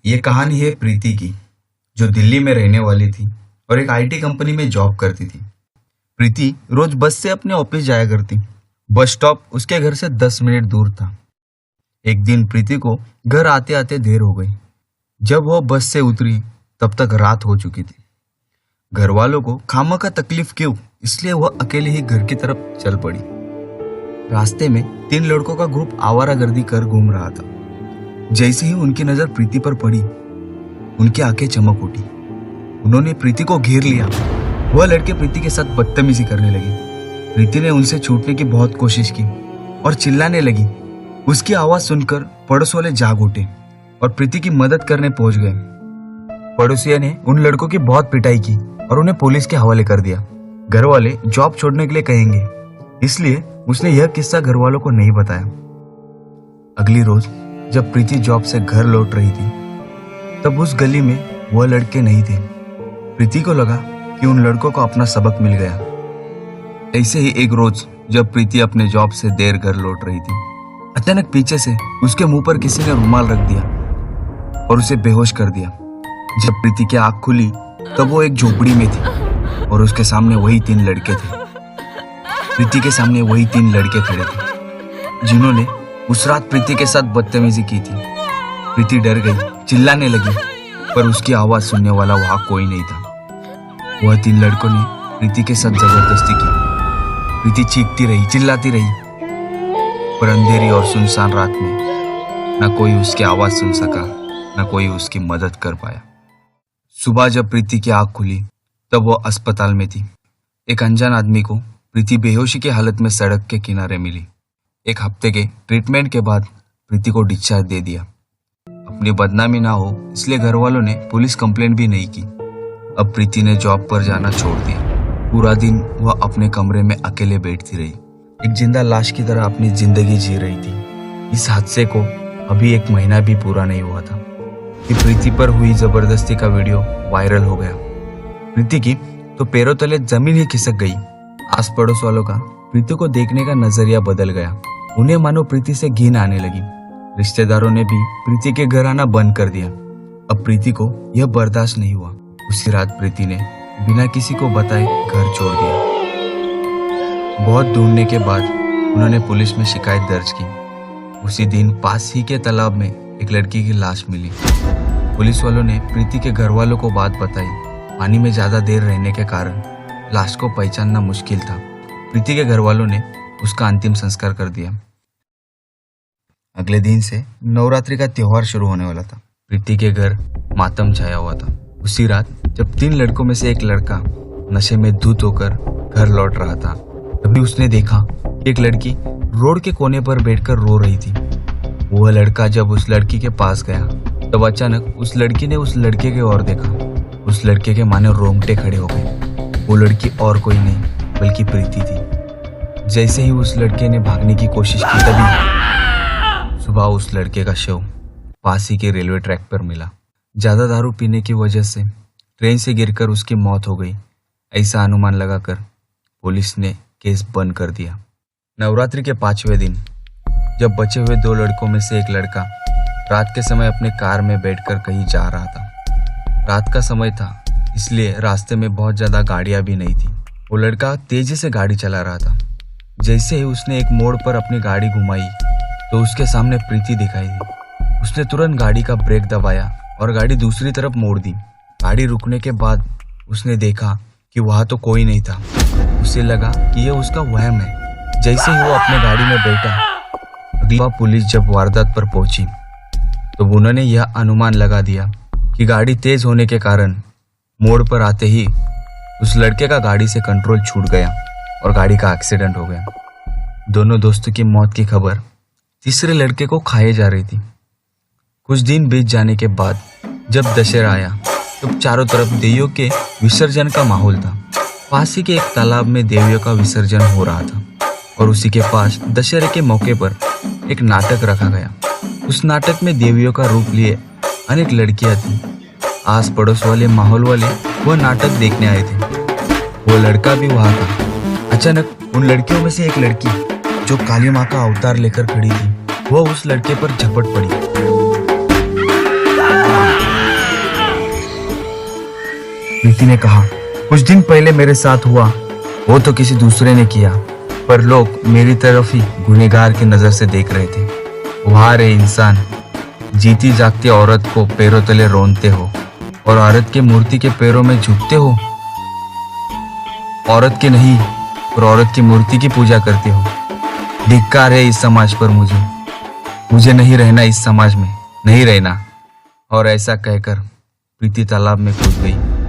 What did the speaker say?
ये कहानी है प्रीति की, जो दिल्ली में रहने वाली थी और एक आईटी कंपनी में जॉब करती थी। प्रीति रोज बस से अपने ऑफिस जाया करती। बस स्टॉप उसके घर से 10 मिनट दूर था। एक दिन प्रीति को घर आते आते देर हो गई। जब वह बस से उतरी तब तक रात हो चुकी थी। घर वालों को खामखा तकलीफ क्यों, इसलिए वह अकेले ही घर की तरफ चल पड़ी। रास्ते में 3 लड़कों का ग्रुप आवारागर्दी कर घूम रहा था। जैसे ही उनकी नजर प्रीति पर पड़ी, उनकी आंखें चमक उठी। उन्होंने प्रीति को घेर लिया। वह लड़के प्रीति के साथ बदतमीजी करने लगे। प्रीति ने उनसे छूटने की बहुत कोशिश की और चिल्लाने लगी। उसकी आवाज सुनकर पड़ोस वाले जाग उठे और प्रीति की मदद करने पहुंच गए। पड़ोसिया ने उन लड़कों की बहुत पिटाई की और उन्हें पुलिस के हवाले कर दिया। घर वाले जॉब छोड़ने के लिए कहेंगे, इसलिए उसने यह किस्सा घर वालों को नहीं बताया। अगली रोज जब प्रीति जॉब से घर लौट रही थी, तब उस गली में वह लड़के नहीं थे। प्रीति को लगा कि उन लड़कों को अपना सबक मिल गया। ऐसे ही एक रोज जब प्रीति अपने जॉब से देर घर लौट रही थी, अचानक पीछे से उसके मुंह पर किसी ने रुमाल रख दिया और उसे बेहोश कर दिया। जब प्रीति की आंख खुली तब वो एक झोपड़ी में थी और उसके सामने वही 3 लड़के थे। प्रीति के सामने वही 3 लड़के खड़े थे जिन्होंने उस रात प्रीति के साथ बदतमीजी की थी। प्रीति डर गई, चिल्लाने लगी, पर उसकी आवाज सुनने वाला वहां कोई नहीं था। वह 3 लड़कों ने प्रीति के साथ जबरदस्ती की। प्रीति चीखती रही, चिल्लाती रही, पर अंधेरी और सुनसान रात में न कोई उसकी आवाज सुन सका, न कोई उसकी मदद कर पाया। सुबह जब प्रीति की आंख खुली तब वह अस्पताल में थी। एक अनजान आदमी को प्रीति बेहोशी की हालत में सड़क के किनारे मिली। एक हफ्ते के ट्रीटमेंट के बाद प्रीति को डिस्चार्ज दे दिया। अपनी बदनामी ना हो इसलिए घर वालों ने पुलिस कंप्लेंट भी नहीं की। अब प्रीति ने जॉब पर जाना छोड़ दिया। पूरा दिन वह अपने कमरे में अकेले बैठती रही, एक जिंदा लाश की तरह अपनी जिंदगी जी रही थी। इस हादसे को अभी 1 महीना भी पूरा नहीं हुआ था कि प्रीति पर हुई जबरदस्ती का वीडियो वायरल हो गया। प्रीति की तो पैरों तले जमीन ही खिसक गई। आस पड़ोस वालों का प्रीति को देखने का नजरिया बदल गया। उन्हें मानो प्रीति से घिन आने लगी। रिश्तेदारों ने भी प्रीति के घर आना बंद कर दिया। अब प्रीति को यह बर्दाश्त नहीं हुआ। उसी रात प्रीति ने बिना किसी को बताए घर छोड़ दिया। बहुत ढूंढने के बाद उन्होंने पुलिस में शिकायत दर्ज की। उसी दिन पास ही के तालाब में एक लड़की की लाश मिली। पुलिस वालों ने प्रीति के घर वालों को बात बताई। पानी में ज्यादा देर रहने के कारण लाश को पहचानना मुश्किल था। प्रीति के घर वालों ने उसका अंतिम संस्कार कर दिया। अगले दिन से नवरात्रि का त्योहार शुरू होने वाला था। प्रीति के घर मातम छाया हुआ था। उसी रात जब 3 लड़कों में से एक लड़का नशे में धुत होकर घर लौट रहा था, तभी उसने देखा कि एक लड़की रोड के कोने पर बैठकर रो रही थी। वह लड़का जब उस लड़की के पास गया तब अचानक उस लड़की ने उस लड़के की ओर देखा। उस लड़के के मानो रोंगटे खड़े हो गए। वो लड़की और कोई नहीं बल्कि प्रीति थी। जैसे ही उस लड़के ने भागने की कोशिश की, तभी सुबह उस लड़के का शव पास ही के रेलवे ट्रैक पर मिला। ज्यादा दारू पीने की वजह से ट्रेन से गिरकर उसकी मौत हो गई, ऐसा अनुमान लगाकर पुलिस ने केस बंद कर दिया। नवरात्रि के 5वें दिन जब बचे हुए 2 लड़कों में से एक लड़का रात के समय अपने कार में बैठकर कहीं जा रहा था। रात का समय था, इसलिए रास्ते में बहुत ज्यादा गाड़ियां भी नहीं थी। वो लड़का तेजी से गाड़ी चला रहा था। जैसे ही उसने एक मोड़ पर अपनी गाड़ी घुमाई तो उसके सामने प्रीति दिखाई दी। उसने तुरंत गाड़ी का ब्रेक दबाया और गाड़ी दूसरी तरफ मोड़ दी। गाड़ी रुकने के बाद उसने देखा कि वहां तो कोई नहीं था। उसे लगा कि यह उसका वहम है। जैसे ही वो अपने गाड़ी में बैठा, अगली बार पुलिस जब वारदात पर पहुंची तो उन्होंने यह अनुमान लगा दिया कि गाड़ी तेज होने के कारण मोड़ पर आते ही उस लड़के का गाड़ी से कंट्रोल छूट गया और गाड़ी का एक्सीडेंट हो गया। दोनों दोस्तों की मौत की खबर तीसरे लड़के को खाए जा रही थी। कुछ दिन बीत जाने के बाद जब दशहरा आया तो चारों तरफ देवियों के विसर्जन का माहौल था। पास ही के एक तालाब में देवियों का विसर्जन हो रहा था और उसी के पास दशहरे के मौके पर एक नाटक रखा गया। उस नाटक में देवियों का रूप लिए अनेक लड़कियां थीं। आस पड़ोस वाले माहौल वाले वह नाटक देखने आए थे। वो लड़का भी वहां था। अचानक उन लड़कियों में से एक लड़की जो काली माँ का अवतार लेकर खड़ी थी, वह उस लड़के पर झपट पड़ी। प्रीति ने कहा, कुछ दिन पहले मेरे साथ हुआ वो तो किसी दूसरे ने किया, पर लोग मेरी तरफ ही गुनहगार की नजर से देख रहे थे। वाह रे इंसान, जीती जागती औरत को पैरों तले रोनते हो और औरत की मूर्ति के पैरों में झुकते हो। औरत की नहीं पर औरत की मूर्ति की पूजा करते हो। धिक्कार है इस समाज पर, मुझे नहीं रहना इस समाज में, नहीं रहना। और ऐसा कहकर प्रीति तालाब में कूद गई।